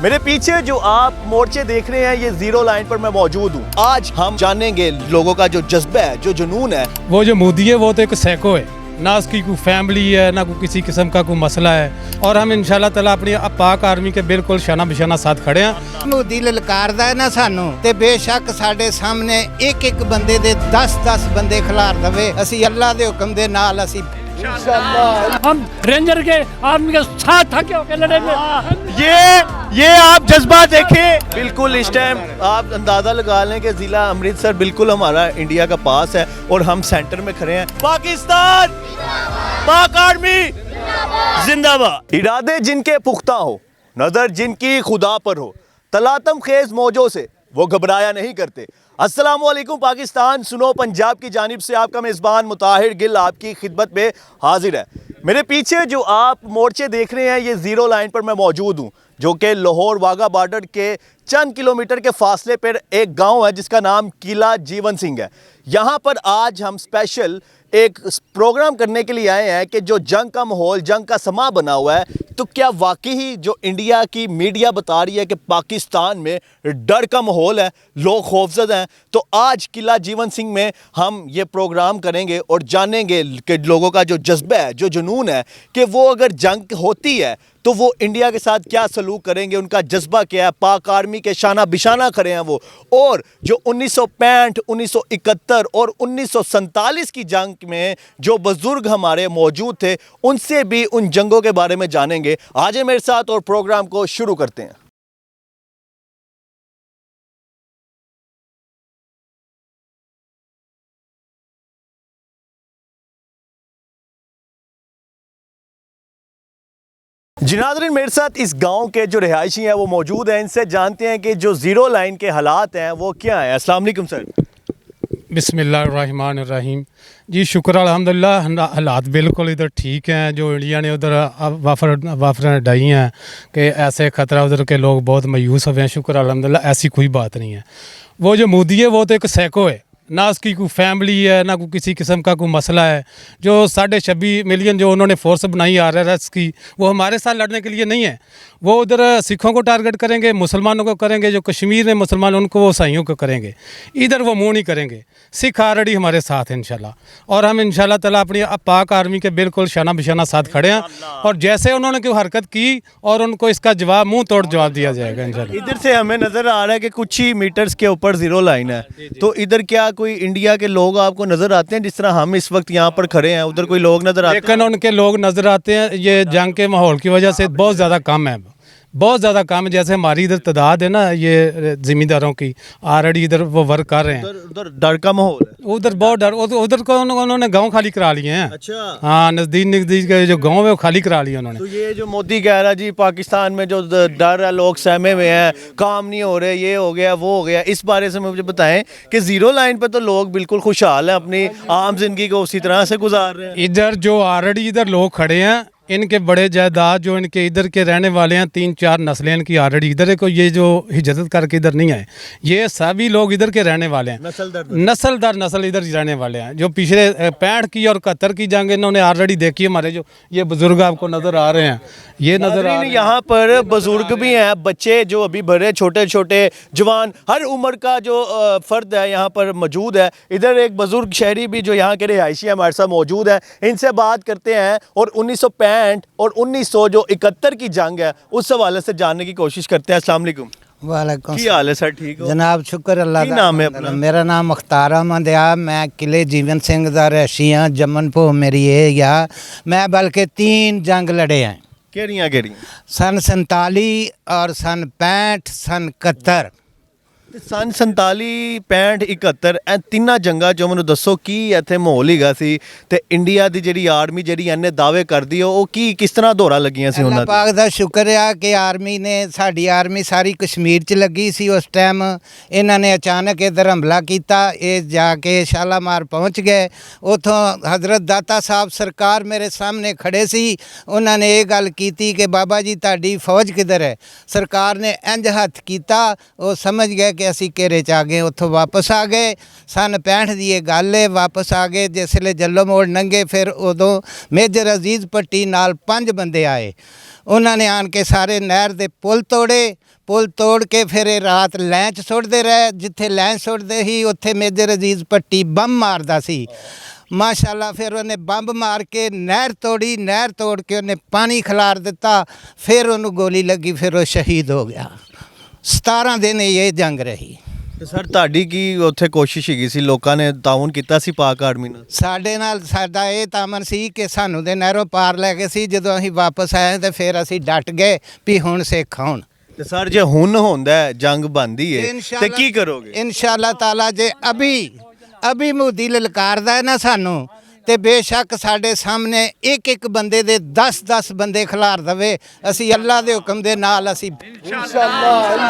मेरे पीछे जो आप मोर्चे देख रहे हैं ये जीरो लाइन पर मैं मौजूद हूँ। आज हम जानेंगे लोगों का जो जज्बा है, जो जुनून है। वो जो मोदी है वो तो एक सैको है, ना उसकी कोई फैमिली है, ना कोई किसी किस्म का कोई मसला है। और हम इंशाल्लाह ताला अपनी पाक आर्मी के बिल्कुल शाना बिशाना साथ खड़े हैं। मोदी ललकारदा है ना सानू ते बेशक साडे सामने एक एक बंदे दे 10-10 बंदे खिलार दवे, असी अल्लाह दे हुक्म दे नाल असी हम रेंजर के आर्मी के साथ थके होके लड़ेंगे। ये आप जज्बा देखें। बिल्कुल इस टाइम आप अंदाजा लगा लें कि जिला अमृतसर बिल्कुल हमारा इंडिया का पास है और हम सेंटर में खड़े हैं। पाकिस्तान पाक आर्मी जिंदाबाद। इरादे जिनके पुख्ता हो, नजर जिनकी खुदा पर हो, तलातम खेज मौजों से वो घबराया नहीं करते। अस्सलामु अलैकुम पाकिस्तान, सुनो पंजाब की जानिब से आपका मेज़बान मुताहिर गिल आपकी खिदमत में हाजिर है। मेरे पीछे जो आप मोर्चे देख रहे हैं ये ज़ीरो लाइन पर मैं मौजूद हूँ, जो कि लाहौर वाघा बॉर्डर के चंद किलोमीटर के फासले पर एक गांव है जिसका नाम किला जीवन सिंह है। यहाँ पर आज हम स्पेशल एक प्रोग्राम करने के लिए आए हैं कि जो जंग का माहौल, जंग का समा बना हुआ है, तो क्या वाकई ही जो इंडिया की मीडिया बता रही है कि पाकिस्तान में डर का माहौल है, लोग खौफजदा हैं। तो आज किला जीवन सिंह में हम ये प्रोग्राम करेंगे और जानेंगे कि लोगों का जो जज्बा है, जो जुनून है, कि वो अगर जंग होती है तो वो इंडिया के साथ क्या सलूक करेंगे, उनका जज्बा क्या है। पाक आर्मी के शाना बिशाना खड़े हैं वो। और जो 1965, 1971 और 1947 की जंग में जो बुजुर्ग हमारे मौजूद थे, उनसे भी उन जंगों के बारे में जानेंगे। आज मेरे साथ और प्रोग्राम को शुरू करते हैं। जी नाज़रीन, मेरे साथ इस गांव के जो रिहायशी हैं वो मौजूद हैं। इनसे जानते हैं कि जो ज़ीरो लाइन के हालात हैं वो क्या हैं। अस्सलाम वालेकुम सर। बिस्मिल्लाहिर्रहमानिर्रहीम। जी शुक्र अल्हम्दुलिल्लाह, हालात बिल्कुल इधर ठीक हैं। जो इंडिया ने उधर वाफर डाई हैं कि ऐसे ख़तरा, उधर के लोग बहुत मायूस हुए हैं। शुक्र अल्हम्दुलिल्लाह, ऐसी कोई बात नहीं है। वो जो मोदी है वो तो एक सैको है, ना उसकी कोई फैमिली है, ना कोई किसी किस्म का कोई मसला है। जो 26.5 मिलियन जो उन्होंने फोर्स बनाई RRS की, वो हमारे साथ लड़ने के लिए नहीं है। वो उधर सिखों को टारगेट करेंगे, मुसलमानों को करेंगे, जो कश्मीर में मुसलमान उनको वो ईसाइयों को करेंगे। इधर वो मुँह नहीं करेंगे। सिख ऑलरेडी हमारे साथ हैं इंशाल्लाह। और हम इंशाल्लाह ताला अपनी पाक आर्मी के बिल्कुल शाना बिशाना साथ खड़े हैं। और जैसे उन्होंने कोई हरकत की और उनको इसका जवाब मुँह तोड़ जवाब दिया जाएगा इंशाल्लाह। इधर से हमें नज़र आ रहा है कि कुछ ही मीटर्स के ऊपर ज़ीरो लाइन है, तो इधर क्या कोई इंडिया के लोग आपको नज़र आते हैं? जिस तरह हम इस वक्त यहाँ पर खड़े हैं, उधर कोई लोग नज़र आते हैं? लेकिन उनके लोग नज़र आते हैं, ये जंग के माहौल की वजह से बहुत ज़्यादा कम है, बहुत ज़्यादा कम है। जैसे हमारी इधर तादाद है ना, ये ज़मींदारों की ऑलरेडी इधर वो वर्क कर रहे हैं। उधर डर का माहौल है, उधर बहुत डर। उधर को उन्होंने गांव खाली करा लिए हैं। अच्छा हाँ, नज़दीक के जो गांव है वो खाली करा लिए उन्होंने। तो ये जो मोदी कह रहा जी पाकिस्तान में जो डर है, लोग सहमे हुए हैं, काम नहीं हो रहे, ये हो गया वो हो गया, इस बारे से मुझे बताएं कि ज़ीरो लाइन पर तो लोग बिल्कुल खुशहाल हैं, अपनी आम जिंदगी को उसी तरह से गुजार रहे हैं। इधर जो ऑलरेडी इधर लोग खड़े हैं, इनके बड़े जायदाद जो इनके इधर के रहने वाले हैं, 3-4 नस्लें इनकी ऑलरेडी इधर है। को ये जो हिजरत करके इधर नहीं आए, ये सभी लोग इधर के रहने वाले हैं, नस्ल दर नस्ल इधर रहने वाले हैं। जो पिछले 65 की और 71 की जंग इन्होंने ऑलरेडी देखी। हमारे जो ये बुजुर्ग आपको नज़र आ रहे हैं, ये नज़र आ रहे हैं। यहाँ पर बुजुर्ग भी हैं, बच्चे जो अभी बड़े छोटे छोटे जवान, हर उम्र का जो फ़र्द है यहाँ पर मौजूद है। इधर एक बुजुर्ग शहरी भी जो यहाँ के रिहायशी हमारे साथ मौजूद है, इनसे बात करते हैं और 1965 और 1971 की जंग है उस हवाले से जानने की कोशिश करते हैं। अस्सलाम वालेकुम। वालेकुम की हाल है सर? ठीक हो जनाब? शुक्र अल्लाह की नाम है अपना? मेरा नाम मुख्तार अहमद है। मैं किले जीवन सिंह दा रहशी हाँ। जम्मन भो मेरी ये या मैं बल्कि 3 जंग लड़े हैं। केड़ियां सन 47 और सन 65, सन 71। सन 47, 65, 71 ਇਹ ਤਿੰਨਾਂ ਜੰਗਾਂ ਚੋਂ ਮੈਨੂੰ ਦੱਸੋ ਕੀ ਇੱਥੇ ਮਾਹੌਲ ਹੈਗਾ ਸੀ ਤੇ ਇੰਡੀਆ ਦੀ ਜਿਹੜੀ ਆਰਮੀ ਜਿਹੜੀ ਇਹਨੇ ਦਾਅਵੇ ਕਰਦੀ ਉਹ ਕੀ ਕਿਸ ਤਰ੍ਹਾਂ ਦੌਰਾ ਲੱਗੀਆਂ ਸੀ ਉਹਨਾਂ ਅੱਲਾਹ ਪਾਕ ਦਾ ਸ਼ੁਕਰ ਆ ਕਿ ਆਰਮੀ ਨੇ, ਸਾਡੀ ਆਰਮੀ ਸਾਰੀ ਕਸ਼ਮੀਰ 'ਚ ਲੱਗੀ ਸੀ ਉਸ ਟਾਈਮ। ਇਹਨਾਂ ਨੇ ਅਚਾਨਕ ਇੱਧਰ ਹਮਲਾ ਕੀਤਾ, ਇਹ ਜਾ ਕੇ ਸ਼ਾਲਾਮਾਰ ਪਹੁੰਚ ਗਏ। ਉੱਥੋਂ ਹਜ਼ਰਤ ਦਾਤਾ ਸਾਹਿਬ ਸਰਕਾਰ ਮੇਰੇ ਸਾਹਮਣੇ ਖੜੇ ਸੀ। ਉਹਨਾਂ ਨੇ ਇਹ ਗੱਲ ਕੀਤੀ ਕਿ ਬਾਬਾ ਜੀ ਤੁਹਾਡੀ ਫੌਜ ਕਿੱਧਰ ਹੈ? ਸਰਕਾਰ ਨੇ ਇੰਜ ਹੱਥ ਕੀਤਾ, ਉਹ ਸਮਝ ਗਏ के असी घेरे च आ गए, उत्थों वापस आ गए। सन 65 की ये गल है, वापस आ गए। जिसले जल्लो मोड़ लंघे फिर उदों मेजर अजीज़ भट्टी नाल 5 बंदे आए, उन्होंने आन के सारे नहर दे पुल तोड़े। पुल तोड़ के फिर ये रात लैंच सुटते रहे, जिथे लैंच सुटते ही उत्थे मेजर अजीज़ भट्टी बम मारदा सी। माशाल्लाह फिर उन्हें बंब मार के नहर तोड़ी, नहर तोड़ के उन्हें पानी खिलार दिता, फिर उन्होंने गोली लगी, फिर वो शहीद हो गया। 17 दिन ये जंग रही। ਤੇ ਸਰ ਤੁਹਾਡੀ ਕੀ ਉੱਥੇ ਕੋਸ਼ਿਸ਼ ਹੈਗੀ ਸੀ, ਲੋਕਾਂ ਨੇ ਤਾਉਨ ਕੀਤਾ ਸੀ ਪਾਕ ਆਰਮੀ ਨਾਲ? ਸਾਡੇ ਨਾਲ ਸਾਡਾ ਇਹ ਤਾਮਨ ਸੀ ਕਿ ਸਾਨੂੰ ਦੇ ਨਹਿਰੋਂ ਪਾਰ ਲੈ ਗਏ ਸੀ। ਜਦੋਂ ਅਸੀਂ ਵਾਪਸ ਆਏ ਤੇ ਫਿਰ ਅਸੀਂ ਡਟ ਗਏ ਵੀ ਹੁਣ ਸਿੱਖ ਆਉਣ। ਤੇ ਸਰ ਜੇ ਹੁਣ ਹੁੰਦਾ ਹੈ, ਜੰਗ ਬਣਦੀ ਹੈ ਤੇ ਕੀ ਕਰੋਗੇ? ਇਨਸ਼ਾਅੱਲਾ ਤਾਲਾ ਜੇ ਅਭੀ ਮੋਦੀ ਲਲਕਾਰਦਾ ਹੈ ਨਾ ਸਾਨੂੰ, ਤੇ ਬੇਸ਼ੱਕ ਸਾਡੇ ਸਾਹਮਣੇ ਇੱਕ ਇੱਕ ਬੰਦੇ ਦੇ 10-10 ਬੰਦੇ ਖਿਲਾਰ ਦਵੇ, ਅਸੀਂ ਅੱਲਾ ਦੇ ਹੁਕਮ ਦੇ ਨਾਲ ਅਸੀਂ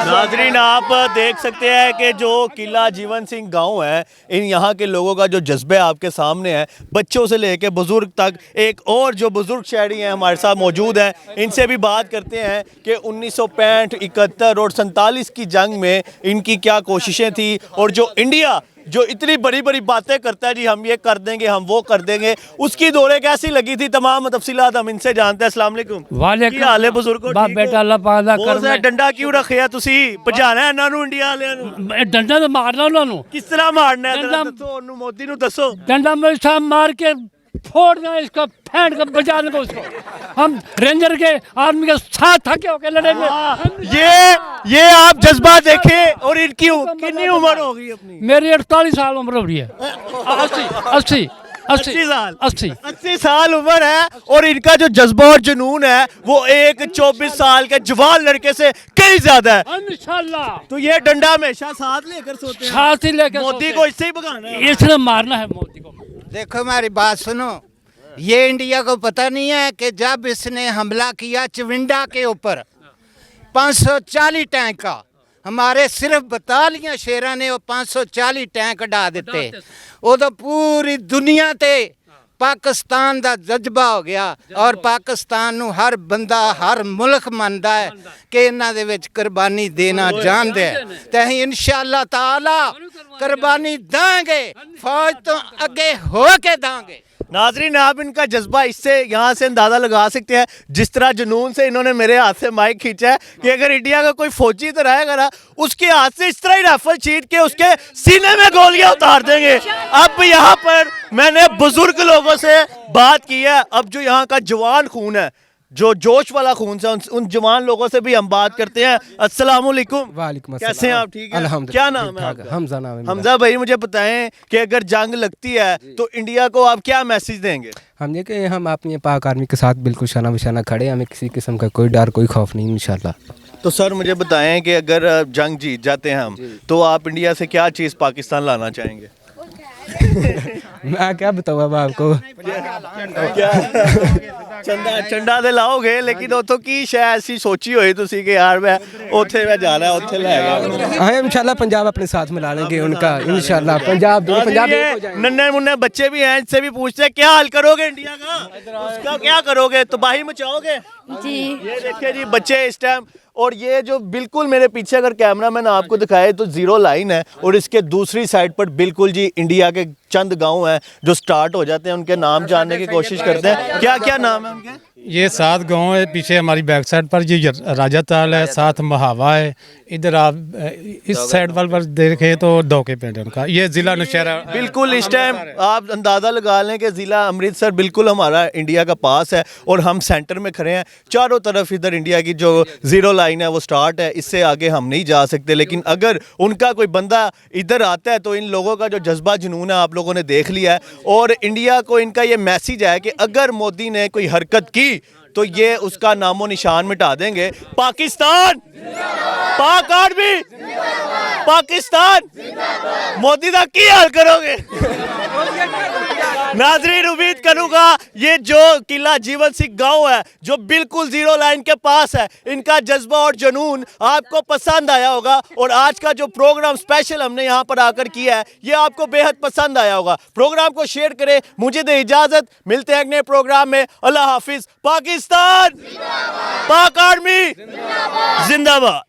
नाजरीन आप देख सकते हैं कि जो किला जीवन सिंह गांव है, इन यहाँ के लोगों का जो जज्बे आपके सामने है, बच्चों से लेके बुज़ुर्ग तक। एक और जो बुज़ुर्ग शहरी हैं हमारे साथ मौजूद हैं, इनसे भी बात करते हैं कि 1965, 71 और 47 की जंग में इनकी क्या कोशिशें थी, और जो इंडिया जो इतनी बड़ी बड़ी बातें करता है, जी हम ये कर देंगे, हम वो कर देंगे, उसकी दौरे कैसी लगी थी, तमाम तफसीलात हम इनसे जानते हैं। अस्सलाम वालेकुम। वालेकुम। ਕੀ ਹਾਲ ਹੈ ਬਜ਼ੁਰਗੋ? बा बेटा अल्लाह पाक दा ਬਹੁਤ करम है। ਡੰਡਾ ਕਿਉਂ ਰੱਖਿਆ ਤੁਸੀਂ? ਭਜਾਣਾ ਇਹਨਾਂ ਨੂੰ, ਇੰਡੀਆ ਵਾਲਿਆਂ ਨੂੰ? ਇਹ ਡੰਡਾ ਤਾਂ ਮਾਰਨਾ ਉਹਨਾਂ ਨੂੰ। ਕਿਸ ਤਰ੍ਹਾਂ ਮਾਰਨਾ ਹੈ? ਡੰਡਾ- ਦੱਸੋ ਉਹਨੂੰ, ਮੋਦੀ ਨੂੰ ਦੱਸੋ। डंडा में साहब मार के फोड़ना, इसका फेंट कर बचा देंगे उसको। हम रेंजर के आर्मी के साथ थके होके लड़ेंगे। ये आप जज्बा देखें। और इनकी कितनी उम्र हो गई अपनी? मेरी 48 साल उम्र हो रही है। 80 साल 80 साल उम्र है, और इनका जो जज्बा और जुनून है वो एक 24 साल के जवान लड़के से कई ज्यादा है। इंशाल्लाह। तो ये डंडा हमेशा साथ लेकर सोते हैं। साथ ही लेकर मोदी को इससे ही भगाना है। इसने मारना है मोदी को। देखो हमारी बात सुनो, ये इंडिया को पता नहीं है कि जब इसने हमला किया चविंडा के ऊपर 540 टैंक का, हमारे सिर्फ बटालियां शेरा ने वो 540 टैंक उड़ा दिते। उदो पूरी दुनिया ते पाकिस्तान दा जज्बा हो गया, और पाकिस्तान नू हर बंदा हर मुल्क मानदा है कि इन्हां दे विच कुर्बानी देना जानदे है, ते असीं इंशाअल्लाह ताला कुर्बानी देंगे, फौज तो अगे हो के देंगे। नाजरीन आप इनका जज्बा इससे यहाँ से अंदाज़ा लगा सकते हैं, जिस तरह जुनून से इन्होंने मेरे हाथ से माइक खींचा है कि अगर इंडिया का कोई फौजी तो रहेगा ना, उसके हाथ से इस तरह ही राइफल छीट के उसके सीने में गोलियां उतार देंगे। अब यहाँ पर मैंने बुजुर्ग लोगों से बात की है, अब जो यहाँ का जवान खून है, जो जोश वाला खून से, उन जवान लोगों से भी हम बात करते हैं। अस्सलाम वालेकुम। वालेकुम अस्सलाम। कैसे हैं आप? ठीक है, अल्हम्दुलिल्लाह। क्या नाम है आपका? हमजा नाम है। हमजा भाई मुझे बताएं कि अगर जंग लगती है तो इंडिया को आप क्या मैसेज देंगे? हम ये कि हम अपनी पाक आर्मी के साथ बिल्कुल शाना बिशाना खड़े, हमें किसी किस्म का कोई डर कोई खौफ नहीं इंशाल्लाह। तो सर मुझे बताएं कि अगर जंग जीत जाते हैं हम, तो आप इंडिया से क्या चीज़ पाकिस्तान लाना चाहेंगे? मैं क्या बताऊँ अब आपको। चंडा ते लाओगे, लेकिन उतो की शायद ऐसी सोची हुई तुसी कि यार मैं उथे मैं जाना है, उथे ले गया। हाँ इंशाल्लाह पंजाब अपने साथ मिला लेंगे उनका, इंशाल्लाह पंजाब पंजाब एक हो जाएंगे। नन्हे मुन्ने बच्चे भी हैं, इनसे भी पूछते हैं क्या हाल करोगे इंडिया का, उसका क्या करोगे, तबाही मचाओगे? जी ये देखिए जी बच्चे इस टाइम, और ये जो बिल्कुल मेरे पीछे अगर कैमरा मैन आपको दिखाए तो जीरो लाइन है, और इसके दूसरी साइड पर बिल्कुल जी इंडिया के चंद गांव हैं जो स्टार्ट हो जाते हैं। उनके नाम जानने की कोशिश करते हैं। क्या क्या नाम है उनके? ये 7 गांव है, पीछे हमारी बैक साइड पर ये राजा ताल है, साथ महावा है। इधर आप इस साइड वाल पर देखें तो दौके पिंड है उनका। ये जिला नौशहरा बिल्कुल इस टाइम आप अंदाज़ा लगा लें कि ज़िला अमृतसर बिल्कुल हमारा इंडिया का पास है, और हम सेंटर में खड़े हैं। चारों तरफ इधर इंडिया की जो ज़ीरो लाइन है वो स्टार्ट है, इससे आगे हम नहीं जा सकते। लेकिन अगर उनका कोई बंदा इधर आता है तो इन लोगों का जो जज्बा जुनून है आप लोगों ने देख लिया है, और इंडिया को इनका ये मैसेज है कि अगर मोदी ने कोई हरकत की तो ये उसका नामो निशान मिटा देंगे। पाकिस्तान, पाक आर्मी, पाकिस्तान, मोदी का की हाल करोगे? नाजरीन उम्मीद करूंगा ये जो किला जीवन सिंह गांव है जो बिल्कुल जीरो लाइन के पास है, इनका जज्बा और जुनून आपको पसंद आया होगा, और आज का जो प्रोग्राम स्पेशल हमने यहाँ पर आकर किया है ये आपको बेहद पसंद आया होगा। प्रोग्राम को शेयर करें, मुझे दे इजाजत, मिलते हैं एक नए प्रोग्राम में। अल्लाह हाफिज। पाकिस्तान, पाक आर्मी जिंदाबाद।